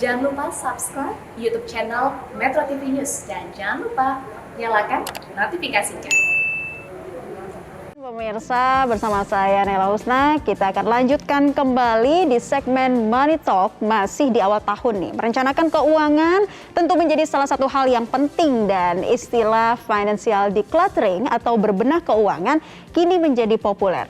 Jangan lupa subscribe YouTube channel Metro TV News dan jangan lupa nyalakan notifikasinya. Pemirsa, bersama saya Nela Husna, kita akan lanjutkan kembali di segmen Money Talk masih di awal tahun nih. Merencanakan keuangan tentu menjadi salah satu hal yang penting dan istilah financial decluttering atau berbenah keuangan kini menjadi populer.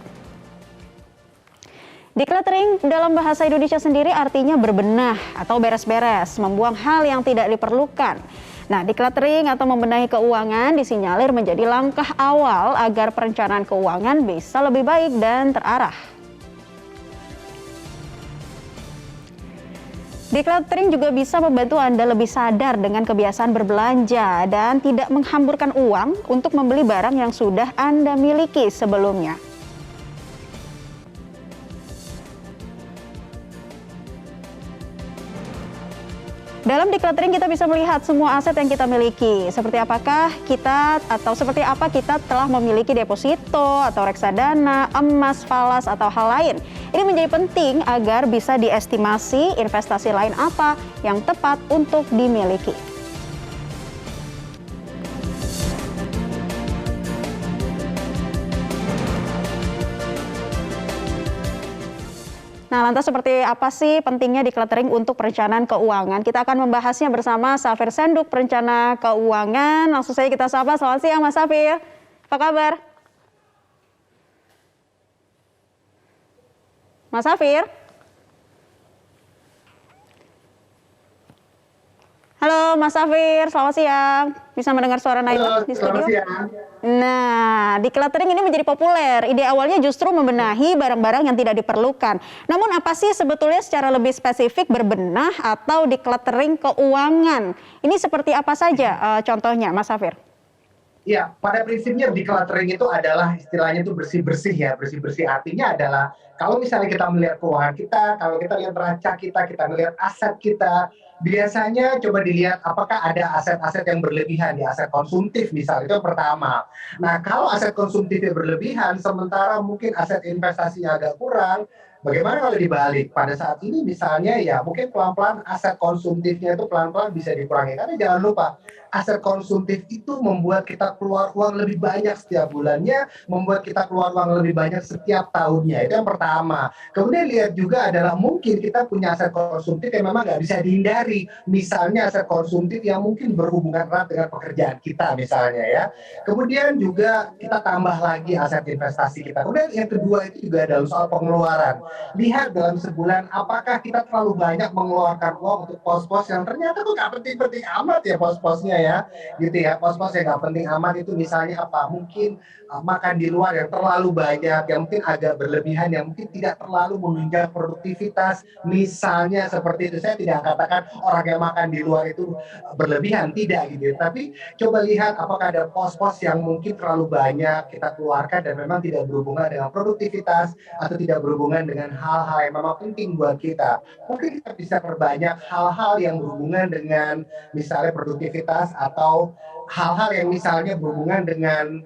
Decluttering dalam bahasa Indonesia sendiri artinya berbenah atau beres-beres, membuang hal yang tidak diperlukan. Nah, decluttering atau membenahi keuangan disinyalir menjadi langkah awal agar perencanaan keuangan bisa lebih baik dan terarah. Decluttering juga bisa membantu Anda lebih sadar dengan kebiasaan berbelanja dan tidak menghamburkan uang untuk membeli barang yang sudah Anda miliki sebelumnya. Dalam decluttering kita bisa melihat semua aset yang kita miliki. Seperti apa kita telah memiliki deposito atau reksadana, emas, falas atau hal lain. Ini menjadi penting agar bisa diestimasi investasi lain apa yang tepat untuk dimiliki. Nah, lantas seperti apa sih pentingnya decluttering untuk perencanaan keuangan? Kita akan membahasnya bersama Safir Senduk, perencana keuangan. Langsung saja kita sapa. Selamat siang, Mas Safir. Apa kabar? Mas Safir? Halo, Mas Safir. Selamat siang. Bisa mendengar suara Naila di studio? Selamat siang. Nah, decluttering ini menjadi populer. Ide awalnya justru membenahi barang-barang yang tidak diperlukan. Namun apa sih sebetulnya secara lebih spesifik berbenah atau decluttering keuangan? Ini seperti apa saja contohnya, Mas Safir? Ya, pada prinsipnya decluttering itu adalah istilahnya itu bersih-bersih ya. Bersih-bersih artinya adalah kalau misalnya kita melihat keuangan kita, kalau kita lihat neraca kita melihat aset kita, biasanya coba dilihat apakah ada aset-aset yang berlebihan di aset konsumtif misalnya, itu yang pertama. Nah, kalau aset konsumtifnya berlebihan, sementara mungkin aset investasinya agak kurang, bagaimana kalau dibalik? Pada saat ini misalnya ya mungkin pelan-pelan aset konsumtifnya itu pelan-pelan bisa dikurangi. Karena jangan lupa, aset konsumtif itu membuat kita keluar uang lebih banyak setiap bulannya, membuat kita keluar uang lebih banyak setiap tahunnya. Itu yang pertama. Kemudian lihat juga adalah mungkin kita punya aset konsumtif yang memang nggak bisa dihindari. Misalnya aset konsumtif yang mungkin berhubungan erat dengan pekerjaan kita misalnya ya. Kemudian juga kita tambah lagi aset investasi kita. Kemudian yang kedua itu juga adalah soal pengeluaran. Lihat dalam sebulan apakah kita terlalu banyak mengeluarkan uang untuk pos-pos yang ternyata tuh nggak penting-penting amat ya pos-posnya ya, gitu ya. Pos-pos yang nggak penting amat itu misalnya apa? Mungkin makan di luar yang terlalu banyak, yang mungkin agak berlebihan, yang mungkin tidak terlalu menunjang produktivitas. Misalnya seperti itu. Saya tidak katakan orang yang makan di luar itu berlebihan, tidak gitu. Tapi coba lihat apakah ada pos-pos yang mungkin terlalu banyak kita keluarkan dan memang tidak berhubungan dengan produktivitas atau tidak berhubungan dengan hal-hal yang memang penting buat kita. Mungkin kita bisa perbanyak hal-hal yang berhubungan dengan misalnya produktivitas atau hal-hal yang misalnya berhubungan dengan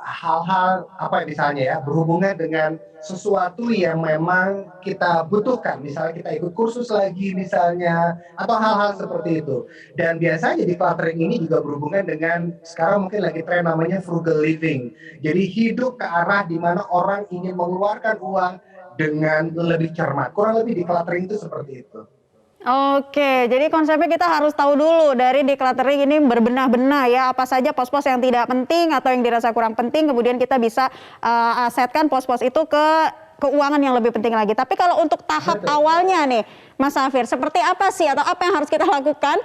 hal-hal apa misalnya ya, berhubungan dengan sesuatu yang memang kita butuhkan. Misalnya kita ikut kursus lagi misalnya, atau hal-hal seperti itu. Dan biasanya decluttering ini juga berhubungan dengan sekarang mungkin lagi tren namanya frugal living. Jadi hidup ke arah di mana orang ingin mengeluarkan uang dengan lebih cermat. Kurang lebih decluttering itu seperti itu. Oke, jadi konsepnya kita harus tahu dulu dari decluttering ini berbenah-benah ya, apa saja pos-pos yang tidak penting atau yang dirasa kurang penting, kemudian kita bisa asetkan pos-pos itu ke keuangan yang lebih penting lagi. Tapi kalau untuk tahap awalnya nih, Mas Safir, seperti apa sih atau apa yang harus kita lakukan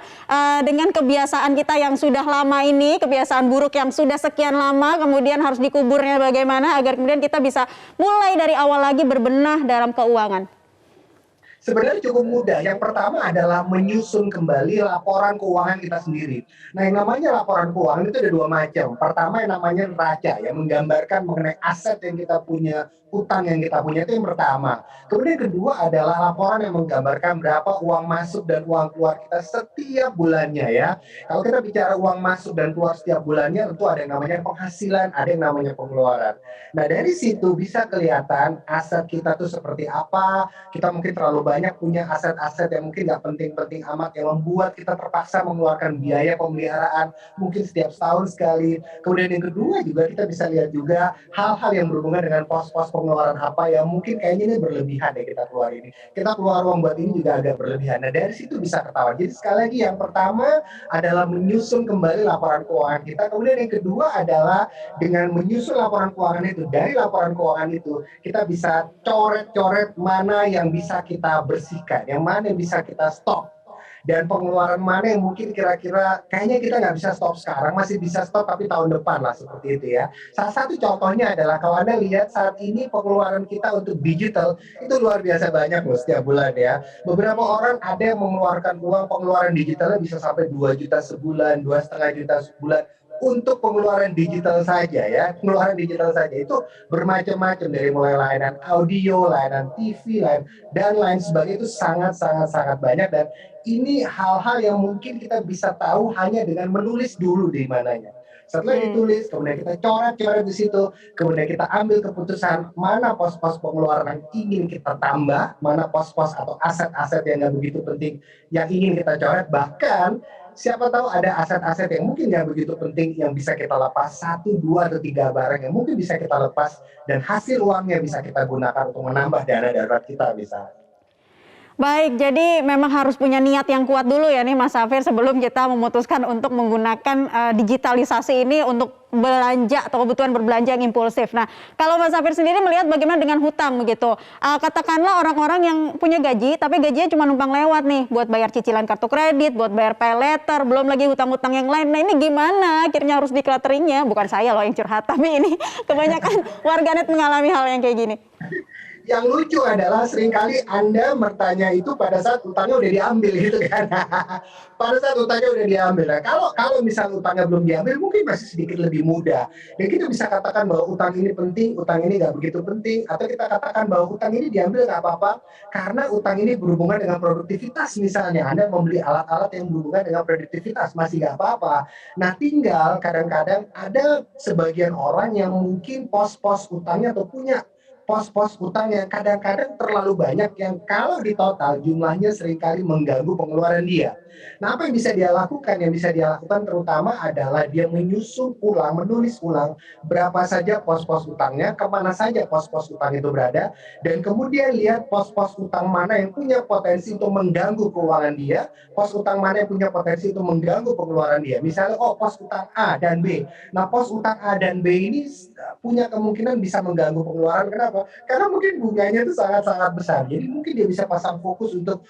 dengan kebiasaan kita yang sudah lama ini, kebiasaan buruk yang sudah sekian lama, kemudian harus dikuburnya bagaimana agar kemudian kita bisa mulai dari awal lagi berbenah dalam keuangan? Sebenarnya cukup mudah. Yang pertama adalah menyusun kembali laporan keuangan kita sendiri. Nah, yang namanya laporan keuangan itu ada dua macam. Pertama yang namanya neraca, yang menggambarkan mengenai aset yang kita punya, utang yang kita punya, itu yang pertama. Kemudian yang kedua adalah laporan yang menggambarkan berapa uang masuk dan uang keluar kita setiap bulannya ya. Kalau kita bicara uang masuk dan keluar setiap bulannya, tentu ada yang namanya penghasilan, ada yang namanya pengeluaran. Nah, dari situ bisa kelihatan aset kita tuh seperti apa, kita mungkin terlalu banyak punya aset-aset yang mungkin nggak penting-penting amat, yang membuat kita terpaksa mengeluarkan biaya pemeliharaan mungkin setiap setahun sekali. Kemudian yang kedua juga kita bisa lihat juga hal-hal yang berhubungan dengan pos-pos pengeluaran apa yang mungkin kayaknya ini berlebihan ya kita keluar ini. Kita keluar uang buat ini juga agak berlebihan. Nah dari situ bisa ketahuan. Jadi sekali lagi yang pertama adalah menyusun kembali laporan keuangan kita. Kemudian yang kedua adalah dengan menyusun laporan keuangan itu, dari laporan keuangan itu kita bisa coret-coret mana yang bisa kita bersihkan, yang mana yang bisa kita stop, dan pengeluaran mana yang mungkin kira-kira kayaknya kita nggak bisa stop sekarang, masih bisa stop tapi tahun depan lah, seperti itu ya. Salah satu contohnya adalah kalau Anda lihat saat ini pengeluaran kita untuk digital itu luar biasa banyak loh setiap bulan ya. Beberapa orang ada yang mengeluarkan uang pengeluaran digitalnya bisa sampai 2 juta sebulan, 2,5 juta sebulan untuk pengeluaran digital saja ya. Pengeluaran digital saja itu bermacam-macam, dari mulai layanan audio, layanan TV, dan lain sebagainya, itu sangat banyak. Dan ini hal-hal yang mungkin kita bisa tahu hanya dengan menulis dulu di mananya. Setelah ditulis, kemudian kita coret-coret di situ, kemudian kita ambil keputusan mana pos-pos pengeluaran yang ingin kita tambah, mana pos-pos atau aset-aset yang nggak begitu penting yang ingin kita coret. Bahkan siapa tahu ada aset-aset yang mungkin nggak begitu penting yang bisa kita lepas, 1, 2, atau 3 barang yang mungkin bisa kita lepas, dan hasil uangnya bisa kita gunakan untuk menambah dana darurat kita misalnya. Baik, jadi memang harus punya niat yang kuat dulu ya nih Mas Safir sebelum kita memutuskan untuk menggunakan digitalisasi ini untuk belanja atau kebutuhan berbelanja yang impulsif. Nah, kalau Mas Safir sendiri melihat bagaimana dengan hutang begitu? Katakanlah orang-orang yang punya gaji, tapi gajinya cuma numpang lewat nih, buat bayar cicilan kartu kredit, buat bayar pay letter, belum lagi hutang-hutang yang lain. Nah, ini gimana akhirnya harus declutteringnya? Bukan saya loh yang curhat, tapi ini kebanyakan warganet mengalami hal yang kayak gini. Yang lucu adalah seringkali Anda bertanya itu pada saat utangnya udah diambil gitu kan. Pada saat utangnya udah diambil. Nah, kalau misal utangnya belum diambil mungkin masih sedikit lebih mudah. Dan kita bisa katakan bahwa utang ini penting, utang ini nggak begitu penting. Atau kita katakan bahwa utang ini diambil nggak apa-apa karena utang ini berhubungan dengan produktivitas misalnya. Anda membeli alat-alat yang berhubungan dengan produktivitas masih nggak apa-apa. Nah tinggal kadang-kadang ada sebagian orang yang mungkin pos-pos utangnya atau punya pos-pos utang yang kadang-kadang terlalu banyak yang kalau di total jumlahnya seringkali mengganggu pengeluaran dia. Nah, apa yang bisa dia lakukan? Yang bisa dia lakukan terutama adalah dia menyusun ulang, menulis ulang berapa saja pos-pos utangnya, kemana saja pos-pos utang itu berada, dan kemudian lihat pos-pos utang mana yang punya potensi untuk mengganggu keuangan dia, pos utang mana yang punya potensi untuk mengganggu pengeluaran dia. Misalnya, pos utang A dan B. Nah, pos utang A dan B ini punya kemungkinan bisa mengganggu pengeluaran. Kenapa? Karena mungkin bunganya itu sangat-sangat besar. Jadi mungkin dia bisa pasang fokus untuk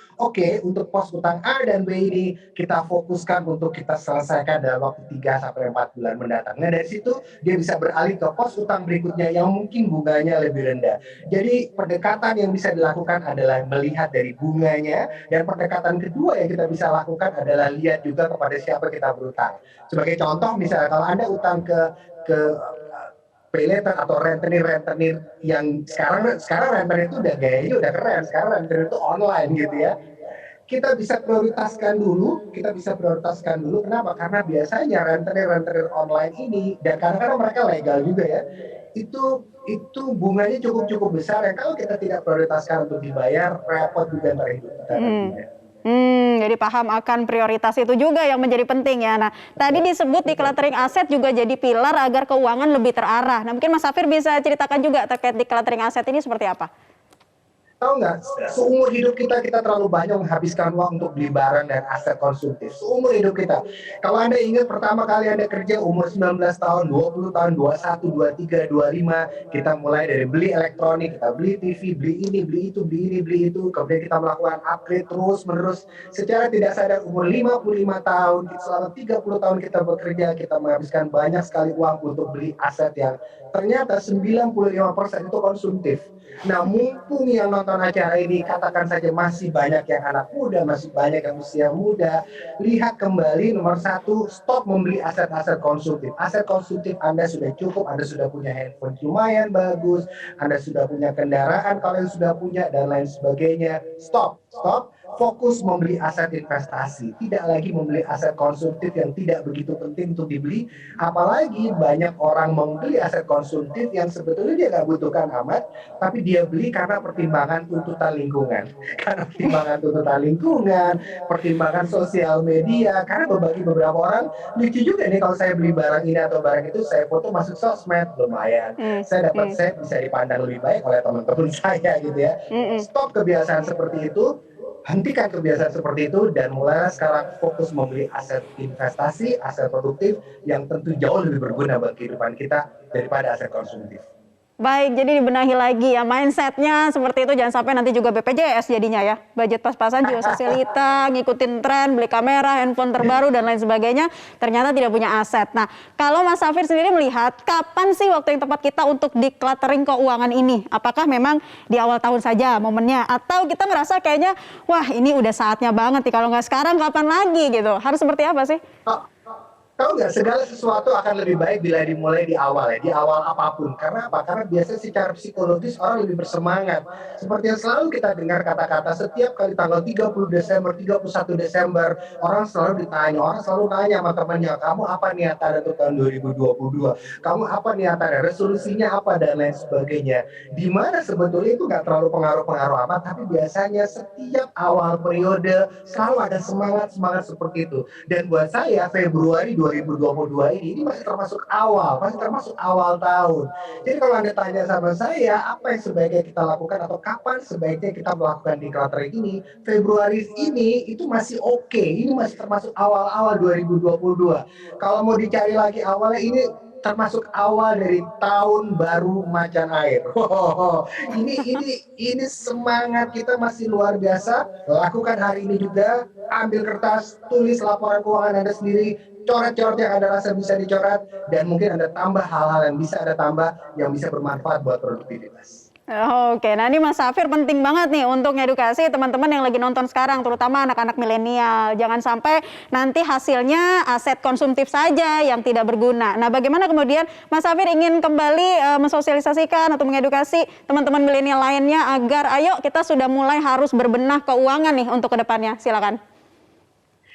untuk pos utang A dan B ini kita fokuskan untuk kita selesaikan dalam waktu 3-4 bulan mendatang. Nah dari situ dia bisa beralih ke pos utang berikutnya yang mungkin bunganya lebih rendah. Jadi pendekatan yang bisa dilakukan adalah melihat dari bunganya, dan pendekatan kedua yang kita bisa lakukan adalah lihat juga kepada siapa kita berutang. Sebagai contoh misalnya kalau Anda utang ke pay letter atau rentenir yang sekarang rentenir itu udah gayanya udah keren, sekarang rentenir itu online gitu ya. Kita bisa prioritaskan dulu. Kenapa? Karena biasanya rentenir online ini, dan kadang-kadang mereka legal juga ya, itu bunganya cukup besar ya. Kalau kita tidak prioritaskan untuk dibayar, repot juga ntar hidup kita. Jadi paham akan prioritas itu juga yang menjadi penting ya. Nah, tadi disebut decluttering aset juga jadi pilar agar keuangan lebih terarah. Nah, mungkin Mas Safir bisa ceritakan juga terkait decluttering aset ini seperti apa? Tahu nggak, seumur hidup kita terlalu banyak menghabiskan uang untuk beli barang dan aset konsumtif. Seumur hidup kita. Kalau Anda ingat pertama kali Anda kerja umur 19 tahun, 20 tahun, 21, 23, 25, kita mulai dari beli elektronik, kita beli TV, beli ini, beli itu, beli ini, beli itu. Kemudian kita melakukan upgrade terus-menerus. Secara tidak sadar umur 55 tahun, selama 30 tahun kita bekerja, kita menghabiskan banyak sekali uang untuk beli aset yang ternyata 95% itu konsumtif. Nah, mumpung yang nonton acara ini katakan saja masih banyak yang anak muda, masih banyak yang usia muda, lihat kembali nomor 1, stop membeli aset-aset konsumtif. Aset konsumtif Anda sudah cukup, Anda sudah punya handphone lumayan bagus, Anda sudah punya kendaraan kalau yang sudah punya, dan lain sebagainya. Stop. Stop, fokus membeli aset investasi, tidak lagi membeli aset konsumtif yang tidak begitu penting untuk dibeli, apalagi banyak orang membeli aset konsumtif yang sebetulnya dia nggak butuhkan amat, tapi dia beli karena pertimbangan tuntutan lingkungan, karena pertimbangan tuntutan lingkungan, pertimbangan sosial media, karena bagi beberapa orang, lucu juga nih kalau saya beli barang ini atau barang itu, saya foto masuk sosmed, lumayan, saya dapat set bisa dipandang lebih baik oleh teman-teman saya gitu ya. Stop kebiasaan seperti itu, hentikan kebiasaan seperti itu, dan mulai sekarang fokus membeli aset investasi, aset produktif yang tentu jauh lebih berguna bagi kehidupan kita daripada aset konsumtif. Baik, jadi dibenahi lagi ya mindsetnya seperti itu, jangan sampai nanti juga BPJS jadinya ya, budget pas-pasan juga sosialita, ngikutin tren, beli kamera, handphone terbaru dan lain sebagainya, ternyata tidak punya aset. Nah, kalau Mas Safir sendiri melihat kapan sih waktu yang tepat kita untuk decluttering keuangan ini? Apakah memang di awal tahun saja momennya, atau kita ngerasa kayaknya wah ini udah saatnya banget nih, kalau nggak sekarang kapan lagi gitu? Harus seperti apa sih? Tahu nggak, segala sesuatu akan lebih baik bila dimulai di awal ya, di awal apapun. Karena apa? Karena biasanya secara psikologis orang lebih bersemangat. Seperti yang selalu kita dengar kata-kata setiap kali tanggal 30 Desember, 31 Desember, orang selalu ditanya, orang selalu nanya sama temannya, kamu apa niatan untuk tahun 2022? Kamu apa niatan, resolusinya apa, dan lain sebagainya. Dimana sebetulnya itu nggak terlalu pengaruh-pengaruh amat, tapi biasanya setiap awal periode selalu ada semangat-semangat seperti itu. Dan buat saya, Februari 2022 ini masih termasuk awal tahun. Jadi kalau Anda tanya sama saya, apa yang sebaiknya kita lakukan atau kapan sebaiknya kita melakukan decluttering ini, Februari ini itu masih oke. Ini masih termasuk awal-awal 2022. Kalau mau dicari lagi awalnya, ini termasuk awal dari tahun baru macan air. Ini semangat kita masih luar biasa. Lakukan hari ini juga. Ambil kertas, tulis laporan keuangan Anda sendiri, coret-coret yang Anda rasa bisa dicoret, dan mungkin Anda tambah hal-hal yang bisa Anda tambah yang bisa bermanfaat buat produktivitas. Oke, nah ini Mas Safir penting banget nih untuk ngedukasi teman-teman yang lagi nonton sekarang, terutama anak-anak milenial. Jangan sampai nanti hasilnya aset konsumtif saja yang tidak berguna. Nah, bagaimana kemudian Mas Safir ingin kembali mensosialisasikan atau mengedukasi teman-teman milenial lainnya agar ayo kita sudah mulai harus berbenah keuangan nih untuk kedepannya. Silakan.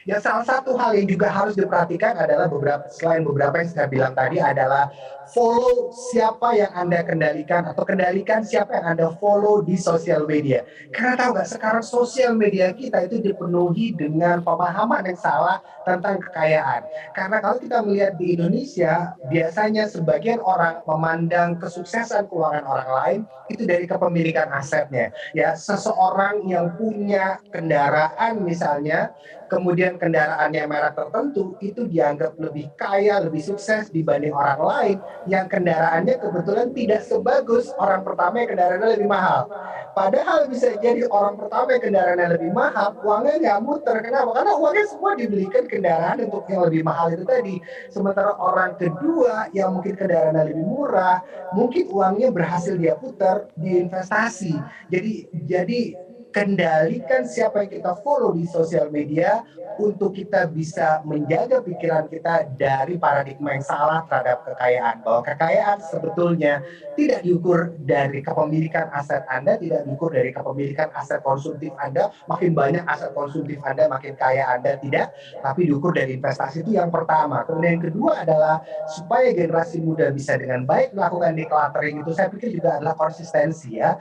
Ya, salah satu hal yang juga harus diperhatikan adalah selain beberapa yang saya bilang tadi adalah follow siapa yang Anda kendalikan atau kendalikan siapa yang Anda follow di sosial media. Karena tahu nggak, sekarang sosial media kita itu dipenuhi dengan pemahaman yang salah tentang kekayaan. Karena kalau kita melihat di Indonesia, biasanya sebagian orang memandang kesuksesan keuangan orang lain itu dari kepemilikan asetnya. Ya, seseorang yang punya kendaraan misalnya, kemudian kendaraannya merek tertentu, itu dianggap lebih kaya, lebih sukses dibanding orang lain yang kendaraannya kebetulan tidak sebagus orang pertama yang kendaraannya lebih mahal. Padahal bisa jadi orang pertama yang kendaraannya lebih mahal, uangnya nggak muter. Kenapa? Karena uangnya semua dibelikan kendaraan untuk yang lebih mahal itu tadi. Sementara orang kedua yang mungkin kendaraannya lebih murah, mungkin uangnya berhasil dia putar di investasi. Jadi kendalikan siapa yang kita follow di sosial media untuk kita bisa menjaga pikiran kita dari paradigma yang salah terhadap kekayaan. Bahwa kekayaan sebetulnya tidak diukur dari kepemilikan aset Anda, tidak diukur dari kepemilikan aset konsumtif Anda. Makin banyak aset konsumtif Anda, makin kaya Anda, tidak. Tapi diukur dari investasi, itu yang pertama. Kemudian yang kedua adalah supaya generasi muda bisa dengan baik melakukan decluttering itu, saya pikir juga adalah konsistensi ya.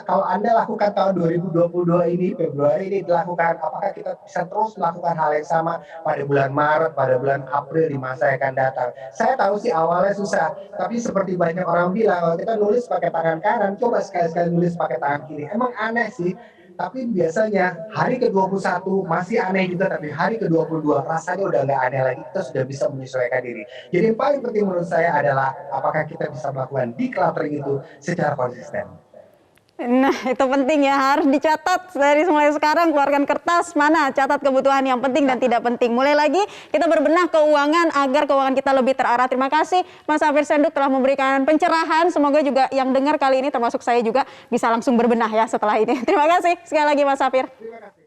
Kalau Anda lakukan tahun 2022 ini, Februari ini dilakukan, apakah kita bisa terus melakukan hal yang sama pada bulan Maret, pada bulan April di masa yang akan datang? Saya tahu sih awalnya susah, tapi seperti banyak orang bilang, kalau kita nulis pakai tangan kanan, coba sekali-sekali nulis pakai tangan kiri. Emang aneh sih, tapi biasanya hari ke-21 masih aneh juga, tapi hari ke-22 rasanya udah nggak aneh lagi, kita sudah bisa menyesuaikan diri. Jadi yang paling penting menurut saya adalah apakah kita bisa melakukan decluttering itu secara konsisten. Nah, itu penting ya, harus dicatat dari mulai sekarang, keluarkan kertas, mana catat kebutuhan yang penting dan tidak penting. Mulai lagi kita berbenah keuangan agar keuangan kita lebih terarah. Terima kasih Mas Safir Senduk telah memberikan pencerahan. Semoga juga yang dengar kali ini termasuk saya juga bisa langsung berbenah ya setelah ini. Terima kasih sekali lagi Mas Safir. Terima kasih.